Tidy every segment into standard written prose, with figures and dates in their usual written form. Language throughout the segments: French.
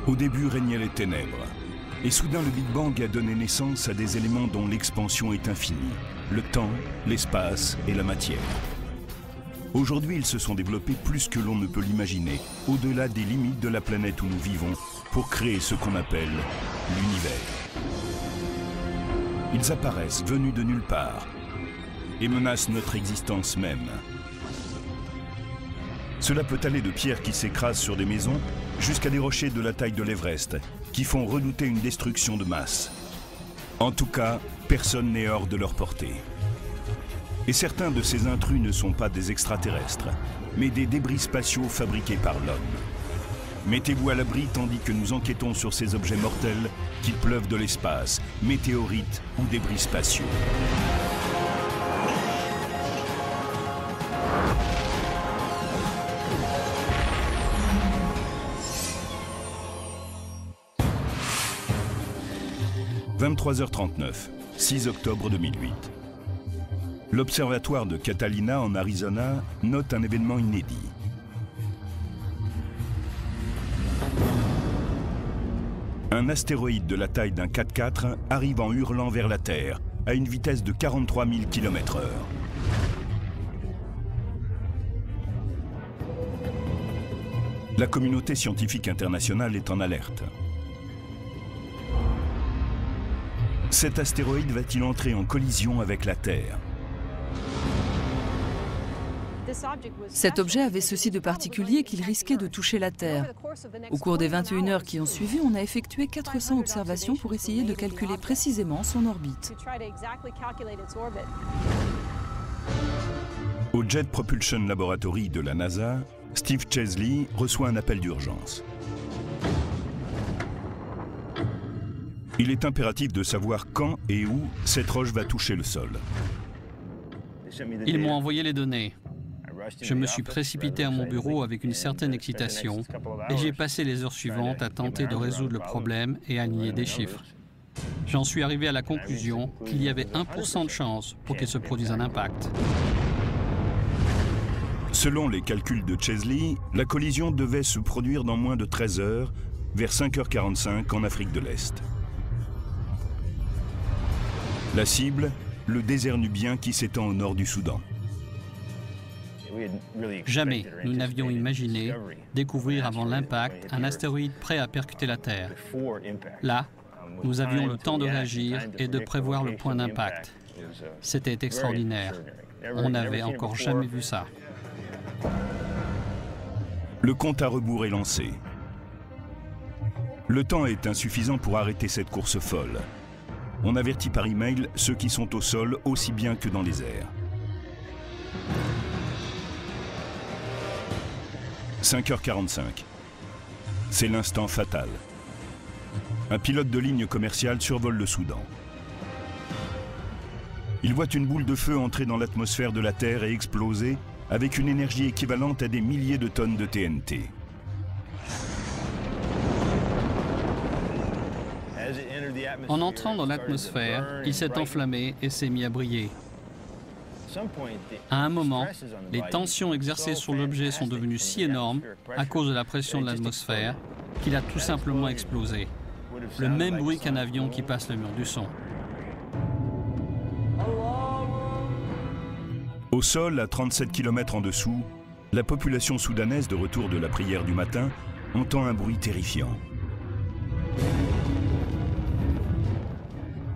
Au début régnaient les ténèbres. Et soudain, le Big Bang a donné naissance à des éléments dont l'expansion est infinie. Le temps, l'espace et la matière. Aujourd'hui, ils se sont développés plus que l'on ne peut l'imaginer, au-delà des limites de la planète où nous vivons, pour créer ce qu'on appelle l'univers. Ils apparaissent venus de nulle part et menacent notre existence même. Cela peut aller de pierres qui s'écrasent sur des maisons jusqu'à des rochers de la taille de l'Everest qui font redouter une destruction de masse. En tout cas, personne n'est hors de leur portée. Et certains de ces intrus ne sont pas des extraterrestres, mais des débris spatiaux fabriqués par l'homme. Mettez-vous à l'abri tandis que nous enquêtons sur ces objets mortels qui pleuvent de l'espace, météorites ou débris spatiaux. « 23h39, 6 octobre 2008. L'observatoire de Catalina, en Arizona, note un événement inédit. Un astéroïde de la taille d'un 4x4 arrive en hurlant vers la Terre, à une vitesse de 43 000 km/h. La communauté scientifique internationale est en alerte. Cet astéroïde va-t-il entrer en collision avec la Terre ? Cet objet avait ceci de particulier qu'il risquait de toucher la Terre. Au cours des 21 heures qui ont suivi, on a effectué 400 observations pour essayer de calculer précisément son orbite. Au Jet Propulsion Laboratory de la NASA, Steve Chesley reçoit un appel d'urgence. Il est impératif de savoir quand et où cette roche va toucher le sol. Ils m'ont envoyé les données. Je me suis précipité à mon bureau avec une certaine excitation et j'ai passé les heures suivantes à tenter de résoudre le problème et aligner des chiffres. J'en suis arrivé à la conclusion qu'il y avait 1% de chance pour qu'il se produise un impact. Selon les calculs de Chesley, la collision devait se produire dans moins de 13 heures, vers 5h45 en Afrique de l'Est. La cible, le désert nubien qui s'étend au nord du Soudan. Jamais nous n'avions imaginé découvrir avant l'impact un astéroïde prêt à percuter la Terre. Là, nous avions le temps de réagir et de prévoir le point d'impact. C'était extraordinaire. On n'avait encore jamais vu ça. Le compte à rebours est lancé. Le temps est insuffisant pour arrêter cette course folle. On avertit par email ceux qui sont au sol aussi bien que dans les airs. 5h45. C'est l'instant fatal. Un pilote de ligne commerciale survole le Soudan. Il voit une boule de feu entrer dans l'atmosphère de la Terre et exploser avec une énergie équivalente à des milliers de tonnes de TNT. En entrant dans l'atmosphère, il s'est enflammé et s'est mis à briller. À un moment, les tensions exercées sur l'objet sont devenues si énormes à cause de la pression de l'atmosphère qu'il a tout simplement explosé. Le même bruit qu'un avion qui passe le mur du son. Au sol, à 37 km en dessous, la population soudanaise de retour de la prière du matin entend un bruit terrifiant.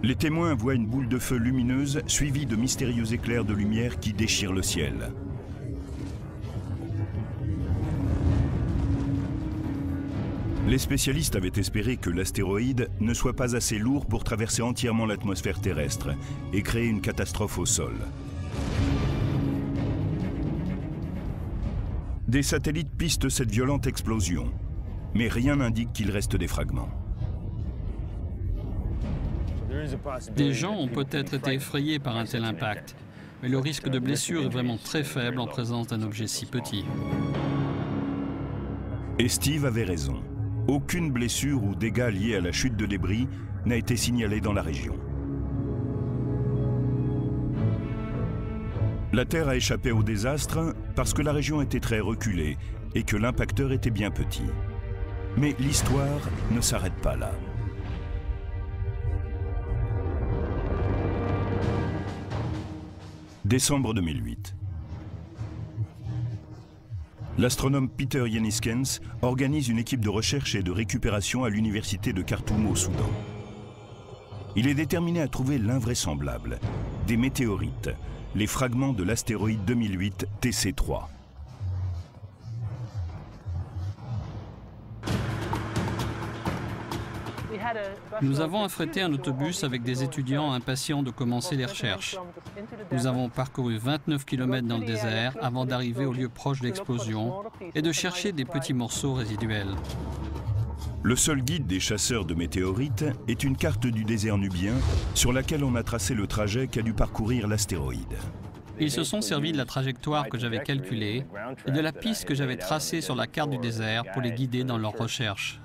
Les témoins voient une boule de feu lumineuse suivie de mystérieux éclairs de lumière qui déchirent le ciel. Les spécialistes avaient espéré que l'astéroïde ne soit pas assez lourd pour traverser entièrement l'atmosphère terrestre et créer une catastrophe au sol. Des satellites pistent cette violente explosion, mais rien n'indique qu'il reste des fragments. Des gens ont peut-être été effrayés par un tel impact, mais le risque de blessure est vraiment très faible en présence d'un objet si petit. Et Steve avait raison. Aucune blessure ou dégâts liés à la chute de débris n'a été signalée dans la région. La Terre a échappé au désastre parce que la région était très reculée et que l'impacteur était bien petit. Mais l'histoire ne s'arrête pas là. Décembre 2008. L'astronome Peter Yenniskens organise une équipe de recherche et de récupération à l'université de Khartoum au Soudan. Il est déterminé à trouver l'invraisemblable, des météorites, les fragments de l'astéroïde 2008 TC3. Nous avons affrété un autobus avec des étudiants impatients de commencer les recherches. Nous avons parcouru 29 km dans le désert avant d'arriver au lieu proche de l'explosion et de chercher des petits morceaux résiduels. Le seul guide des chasseurs de météorites est une carte du désert nubien sur laquelle on a tracé le trajet qu'a dû parcourir l'astéroïde. Ils se sont servis de la trajectoire que j'avais calculée et de la piste que j'avais tracée sur la carte du désert pour les guider dans leurs recherches.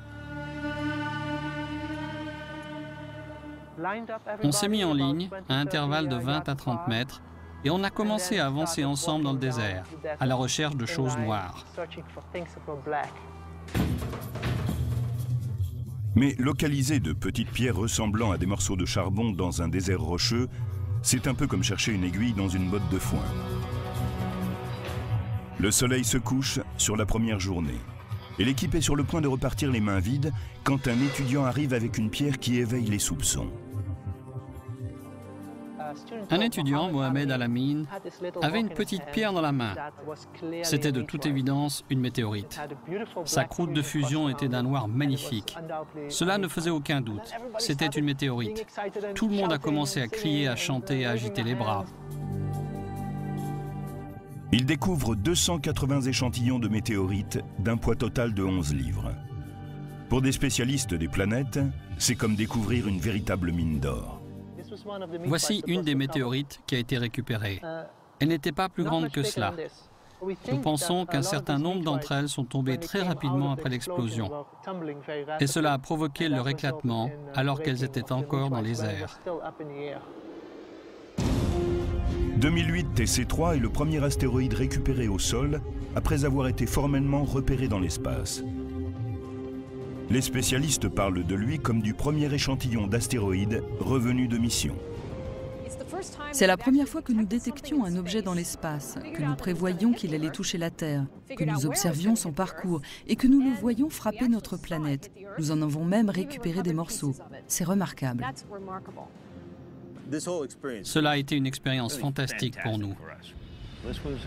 On s'est mis en ligne à intervalles de 20 à 30 mètres et on a commencé à avancer ensemble dans le désert, à la recherche de choses noires. Mais localiser de petites pierres ressemblant à des morceaux de charbon dans un désert rocheux, c'est un peu comme chercher une aiguille dans une botte de foin. Le soleil se couche sur la première journée et l'équipe est sur le point de repartir les mains vides quand un étudiant arrive avec une pierre qui éveille les soupçons. Un étudiant, Mohamed Al-Amin, avait une petite pierre dans la main. C'était de toute évidence une météorite. Sa croûte de fusion était d'un noir magnifique. Cela ne faisait aucun doute. C'était une météorite. Tout le monde a commencé à crier, à chanter et à agiter les bras. Il découvre 280 échantillons de météorites d'un poids total de 11 livres. Pour des spécialistes des planètes, c'est comme découvrir une véritable mine d'or. Voici une des météorites qui a été récupérée. Elle n'était pas plus grande que cela. Nous pensons qu'un certain nombre d'entre elles sont tombées très rapidement après l'explosion. Et cela a provoqué leur éclatement alors qu'elles étaient encore dans les airs. 2008 TC3 est le premier astéroïde récupéré au sol après avoir été formellement repéré dans l'espace. Les spécialistes parlent de lui comme du premier échantillon d'astéroïdes revenu de mission. C'est la première fois que nous détections un objet dans l'espace, que nous prévoyions qu'il allait toucher la Terre, que nous observions son parcours et que nous le voyions frapper notre planète. Nous en avons même récupéré des morceaux. C'est remarquable. Cela a été une expérience fantastique pour nous.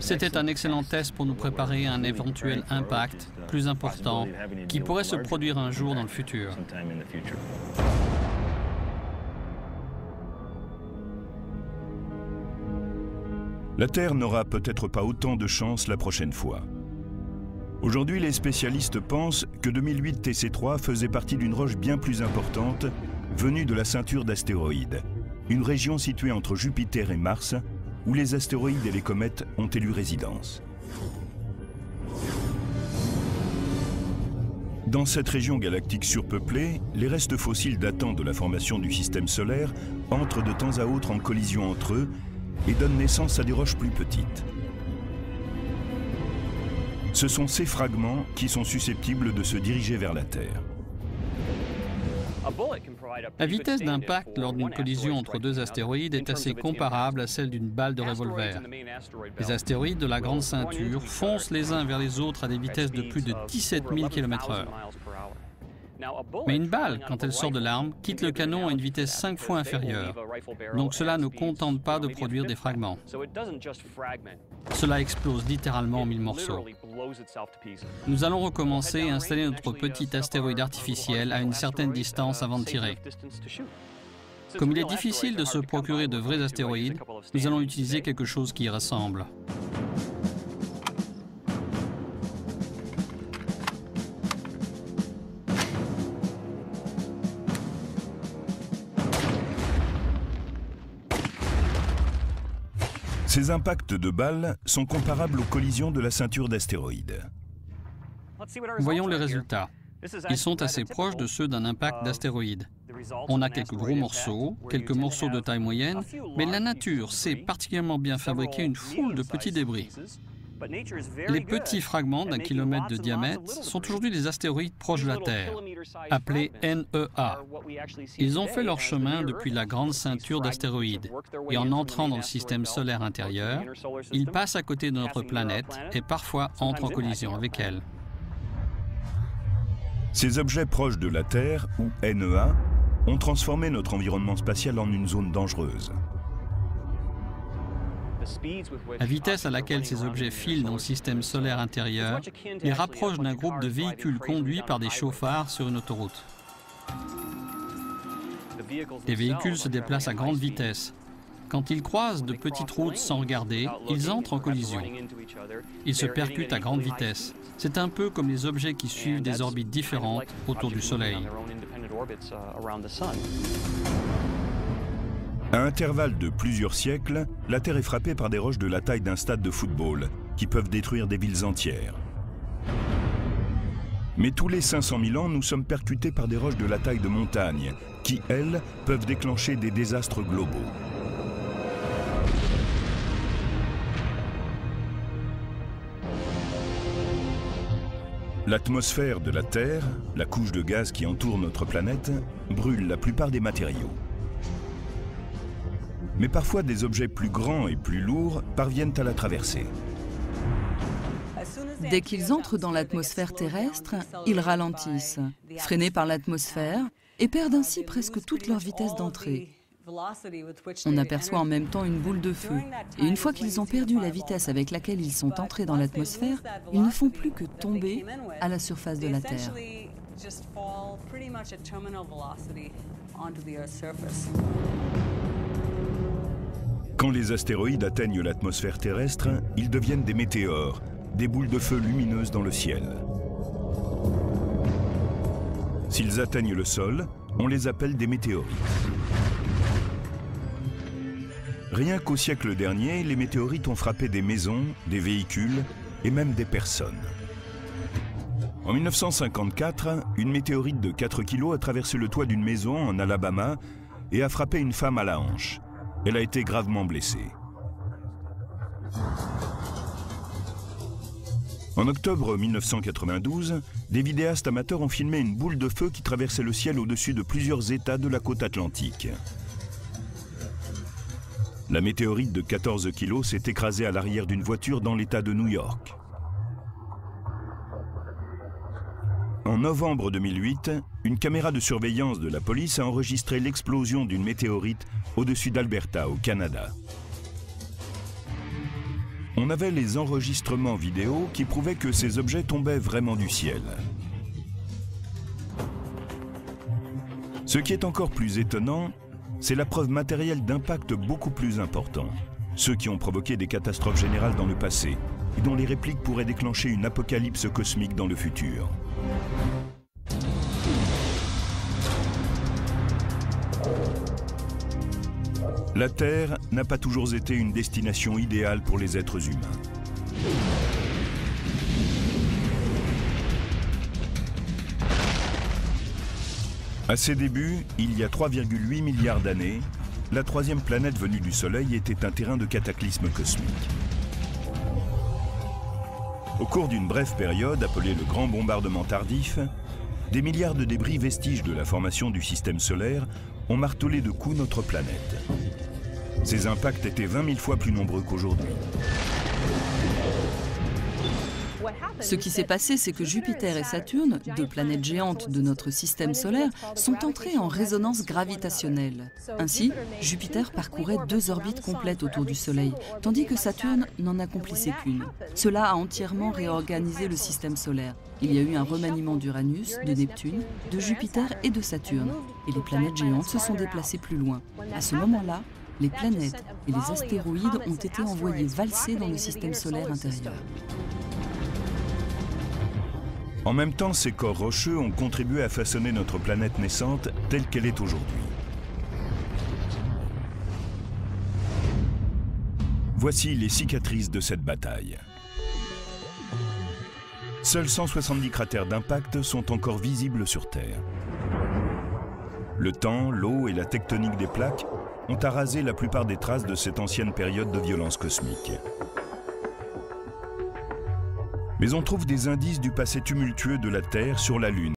C'était un excellent test pour nous préparer à un éventuel impact plus important qui pourrait se produire un jour dans le futur. La Terre n'aura peut-être pas autant de chance la prochaine fois. Aujourd'hui, les spécialistes pensent que 2008 TC3 faisait partie d'une roche bien plus importante venue de la ceinture d'astéroïdes, une région située entre Jupiter et Mars, où les astéroïdes et les comètes ont élu résidence. Dans cette région galactique surpeuplée, les restes fossiles datant de la formation du système solaire entrent de temps à autre en collision entre eux et donnent naissance à des roches plus petites. Ce sont ces fragments qui sont susceptibles de se diriger vers la Terre. La vitesse d'impact lors d'une collision entre deux astéroïdes est assez comparable à celle d'une balle de revolver. Les astéroïdes de la grande ceinture foncent les uns vers les autres à des vitesses de plus de 17 000 km/h. Mais une balle, quand elle sort de l'arme, quitte le canon à une vitesse 5 fois inférieure. Donc cela ne contente pas de produire des fragments. Cela explose littéralement en 1000 morceaux. Nous allons recommencer et installer notre petit astéroïde artificiel à une certaine distance avant de tirer. Comme il est difficile de se procurer de vrais astéroïdes, nous allons utiliser quelque chose qui y ressemble. Ces impacts de balles sont comparables aux collisions de la ceinture d'astéroïdes. Voyons les résultats. Ils sont assez proches de ceux d'un impact d'astéroïde. On a quelques gros morceaux, quelques morceaux de taille moyenne, mais la nature sait particulièrement bien fabriquer une foule de petits débris. Les petits fragments d'1 kilomètre de diamètre sont aujourd'hui des astéroïdes proches de la Terre, appelés NEA. Ils ont fait leur chemin depuis la grande ceinture d'astéroïdes et en entrant dans le système solaire intérieur, ils passent à côté de notre planète et parfois entrent en collision avec elle. Ces objets proches de la Terre, ou NEA, ont transformé notre environnement spatial en une zone dangereuse. La vitesse à laquelle ces objets filent dans le système solaire intérieur les rapproche d'un groupe de véhicules conduits par des chauffards sur une autoroute. Les véhicules se déplacent à grande vitesse. Quand ils croisent de petites routes sans regarder, ils entrent en collision. Ils se percutent à grande vitesse. C'est un peu comme les objets qui suivent des orbites différentes autour du Soleil. À intervalles de plusieurs siècles, la Terre est frappée par des roches de la taille d'un stade de football, qui peuvent détruire des villes entières. Mais tous les 500 000 ans, nous sommes percutés par des roches de la taille de montagnes, qui, elles, peuvent déclencher des désastres globaux. L'atmosphère de la Terre, la couche de gaz qui entoure notre planète, brûle la plupart des matériaux. Mais parfois, des objets plus grands et plus lourds parviennent à la traverser. Dès qu'ils entrent dans l'atmosphère terrestre, ils ralentissent, freinés par l'atmosphère, et perdent ainsi presque toute leur vitesse d'entrée. On aperçoit en même temps une boule de feu, et une fois qu'ils ont perdu la vitesse avec laquelle ils sont entrés dans l'atmosphère, ils ne font plus que tomber à la surface de la Terre. Quand les astéroïdes atteignent l'atmosphère terrestre, ils deviennent des météores, des boules de feu lumineuses dans le ciel. S'ils atteignent le sol, on les appelle des météorites. Rien qu'au siècle dernier, les météorites ont frappé des maisons, des véhicules et même des personnes. En 1954, une météorite de 4 kg a traversé le toit d'une maison en Alabama et a frappé une femme à la hanche. Elle a été gravement blessée. En octobre 1992, des vidéastes amateurs ont filmé une boule de feu qui traversait le ciel au-dessus de plusieurs États de la côte atlantique. La météorite de 14 kg s'est écrasée à l'arrière d'une voiture dans l'État de New York. En novembre 2008, une caméra de surveillance de la police a enregistré l'explosion d'une météorite au-dessus d'Alberta, au Canada. On avait les enregistrements vidéo qui prouvaient que ces objets tombaient vraiment du ciel. Ce qui est encore plus étonnant, c'est la preuve matérielle d'impact beaucoup plus important. Ceux qui ont provoqué des catastrophes générales dans le passé et dont les répliques pourraient déclencher une apocalypse cosmique dans le futur. La Terre n'a pas toujours été une destination idéale pour les êtres humains. À ses débuts, il y a 3,8 milliards d'années, la troisième planète venue du Soleil était un terrain de cataclysme cosmique. Au cours d'une brève période, appelée le Grand Bombardement Tardif, des milliards de débris vestiges de la formation du système solaire ont martelé de coups notre planète. Ces impacts étaient 20 000 fois plus nombreux qu'aujourd'hui. Ce qui s'est passé, c'est que Jupiter et Saturne, deux planètes géantes de notre système solaire, sont entrées en résonance gravitationnelle. Ainsi, Jupiter parcourait 2 orbites complètes autour du Soleil, tandis que Saturne n'en accomplissait qu'une. Cela a entièrement réorganisé le système solaire. Il y a eu un remaniement d'Uranus, de Neptune, de Jupiter et de Saturne, et les planètes géantes se sont déplacées plus loin. À ce moment-là, les planètes et les astéroïdes ont été envoyés valser dans le système solaire intérieur. En même temps, ces corps rocheux ont contribué à façonner notre planète naissante telle qu'elle est aujourd'hui. Voici les cicatrices de cette bataille. Seuls 170 cratères d'impact sont encore visibles sur Terre. Le temps, l'eau et la tectonique des plaques ont arasé la plupart des traces de cette ancienne période de violence cosmique. Mais on trouve des indices du passé tumultueux de la Terre sur la Lune.